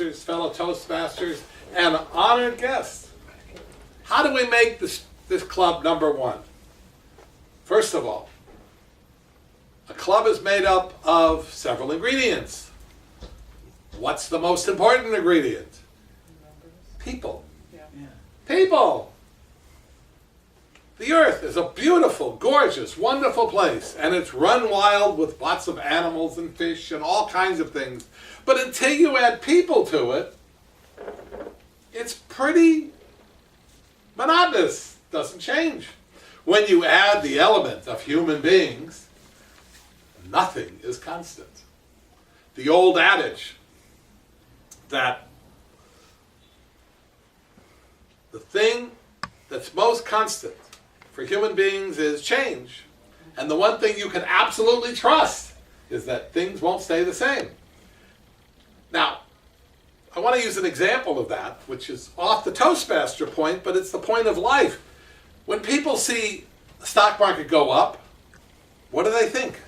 fellow Toastmasters, and honored guests. How do we make this club number one? First of all, a club is made up of several ingredients. What's the most important ingredient? People. Yeah. People. The earth is a beautiful, gorgeous, wonderful place, and it's run wild with lots of animals and fish and all kinds of things. But until you add people to it, it's pretty monotonous. Doesn't change. When you add the element of human beings, nothing is constant. The old adage that the thing that's most constant for human beings is change. And the one thing you can absolutely trust is that things won't stay the same. Now, I want to use an example of that, which is off the Toastmaster point, but it's the point of life. When people see the stock market go up, what do they think?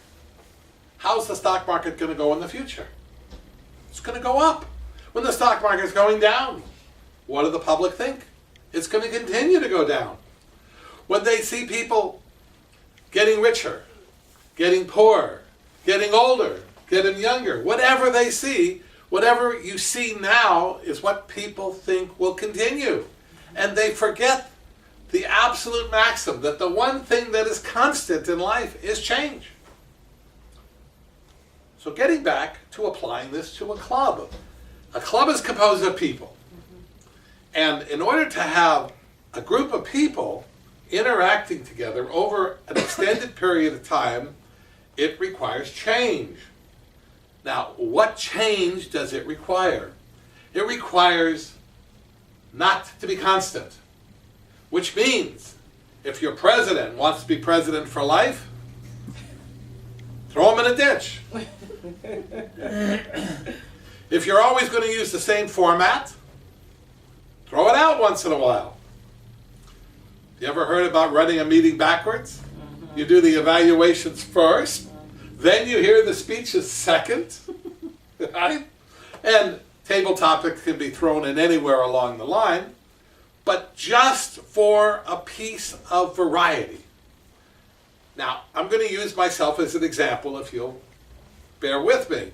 How's the stock market going to go in the future? It's going to go up. When the stock market is going down, what do the public think? It's going to continue to go down. When they see people getting richer, getting poorer, getting older, getting younger, whatever they see, whatever you see now is what people think will continue. And they forget the absolute maxim that the one thing that is constant in life is change. So getting back to applying this to a club. A club is composed of people. And in order to have a group of people interacting together over an extended period of time, it requires change. Now, what change does it require? It requires not to be constant, which means if your president wants to be president for life, throw him in a ditch. If you're always going to use the same format, throw it out once in a while. You ever heard about running a meeting backwards? You do the evaluations first, then you hear the speeches second, right? And table topics can be thrown in anywhere along the line, but just for a piece of variety. Now, I'm going to use myself as an example if you'll bear with me.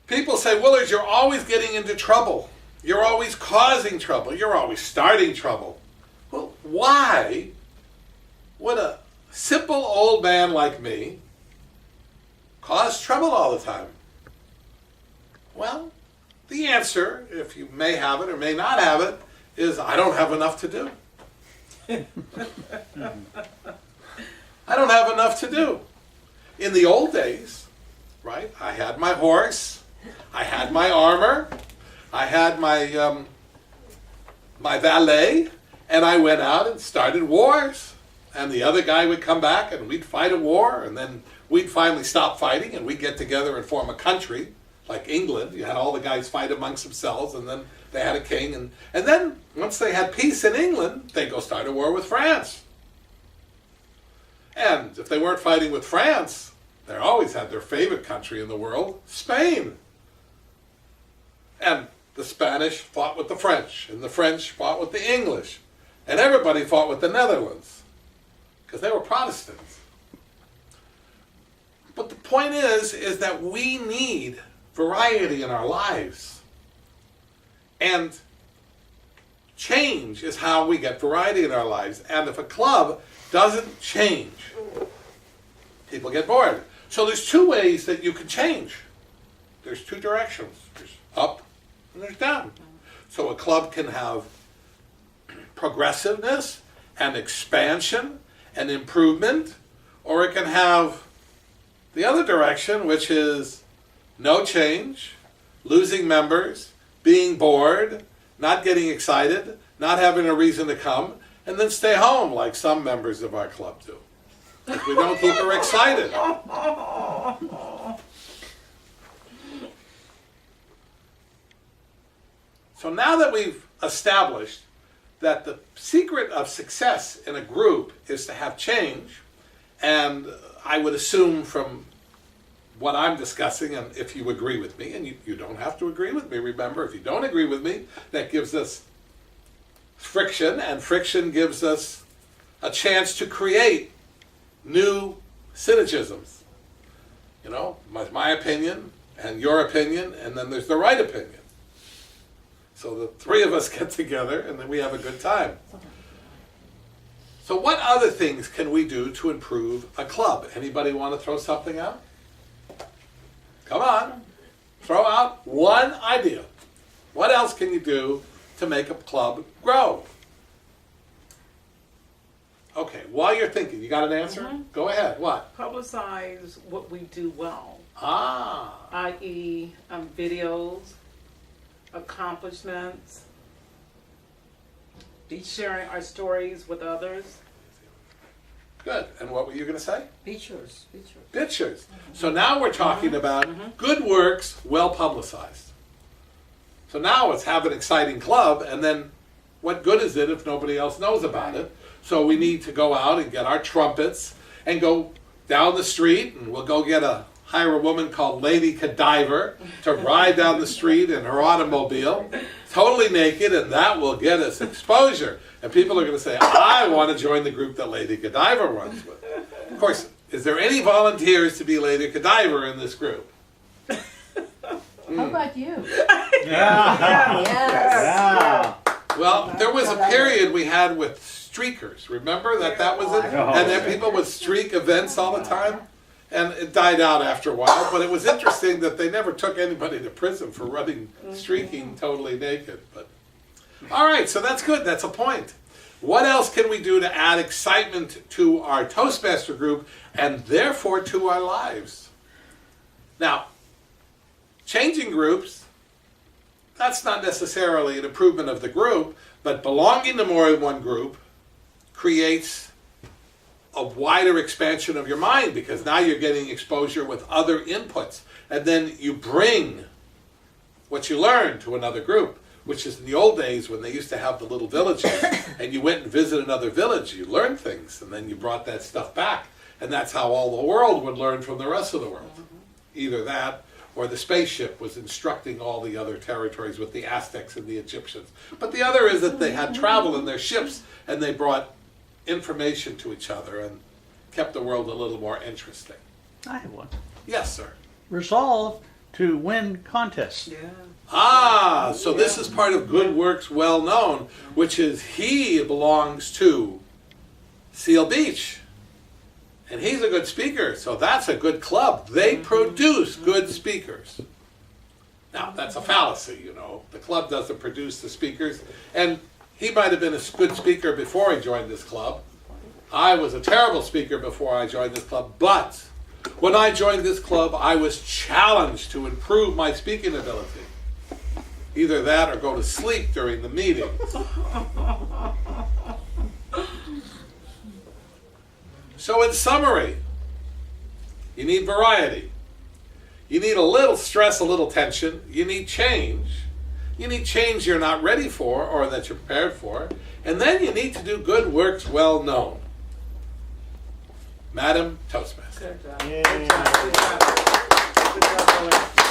People say, Willard, you're always getting into trouble. You're always causing trouble. You're always starting trouble. Well, why would a simple old man like me cause trouble all the time? Well, the answer, if you may have it or may not have it, is I don't have enough to do. I don't have enough to do. In the old days, right, I had my horse, I had my armor, I had my my valet, and I went out and started wars. And the other guy would come back and we'd fight a war, and then we'd finally stop fighting and we'd get together and form a country, like England. You had all the guys fight amongst themselves, and then they had a king. And then once they had peace in England, they'd go start a war with France. And if they weren't fighting with France, they always had their favorite country in the world, Spain. And the Spanish fought with the French, and the French fought with the English. And everybody fought with the Netherlands, because they were Protestants. But the point is that we need variety in our lives. And change is how we get variety in our lives. And if a club doesn't change, people get bored. So there's two ways that you can change. There's two directions. There's up and there's down. So a club can have progressiveness and expansion and improvement, or it can have the other direction, which is no change, losing members, being bored, not getting excited, not having a reason to come, and then stay home like some members of our club do. Because we don't keep her excited. So now that we've established that the secret of success in a group is to have change, and I would assume from what I'm discussing, and if you agree with me, and you don't have to agree with me, remember, if you don't agree with me, that gives us friction, and friction gives us a chance to create new syllogisms. You know, my opinion, and your opinion, and then there's the right opinion. So the three of us get together, and then we have a good time. So what other things can we do to improve a club? Anybody want to throw something out? Come on. Throw out one idea. What else can you do to make a club grow? Okay, while you're thinking, you got an answer? Mm-hmm. Go ahead. What? Publicize what we do well. Ah. I.e., videos, accomplishments, be sharing our stories with others. Good. And what were you going to say? Pictures. Pictures. So now we're talking about good works well publicized. So now it's have an exciting club, and then what good is it if nobody else knows about it? So we need to go out and get our trumpets and go down the street, and we'll go hire a woman called Lady Godiva to ride down the street in her automobile, totally naked, and that will get us exposure. And people are going to say, I want to join the group that Lady Godiva runs with. Of course, is there any volunteers to be Lady Godiva in this group? How about you? Yeah. Yes. Well, there was a period we had with streakers. Remember that was it? And then people would streak events all the time. And it died out after a while, but it was interesting that they never took anybody to prison for running, streaking totally naked. But all right, so that's good. That's a point. What else can we do to add excitement to our Toastmaster group and therefore to our lives? Now, changing groups, that's not necessarily an improvement of the group, but belonging to more than one group creates a wider expansion of your mind, because now you're getting exposure with other inputs, and then you bring what you learned to another group, which is in the old days when they used to have the little villages, and you went and visited another village, you learned things, and then you brought that stuff back, and that's how all the world would learn from the rest of the world. Either that, or the spaceship was instructing all the other territories with the Aztecs and the Egyptians. But the other is that they had travel in their ships, and they brought information to each other and kept the world a little more interesting. I have one. Yes, sir. Resolve to win contests. Yeah. Ah, so this is part of Good Works Well Known, which is he belongs to Seal Beach. And he's a good speaker, so that's a good club. They produce good speakers. Now, that's a fallacy, you know. The club doesn't produce the speakers. And he might have been a good speaker before he joined this club. I was a terrible speaker before I joined this club, but when I joined this club, I was challenged to improve my speaking ability. Either that or go to sleep during the meetings. So in summary, you need variety. You need a little stress, a little tension. You need change. You need change you're not ready for or that you're prepared for. And then you need to do good works well known. Madam Toastmaster. Good job. Good job. Good job. Good job.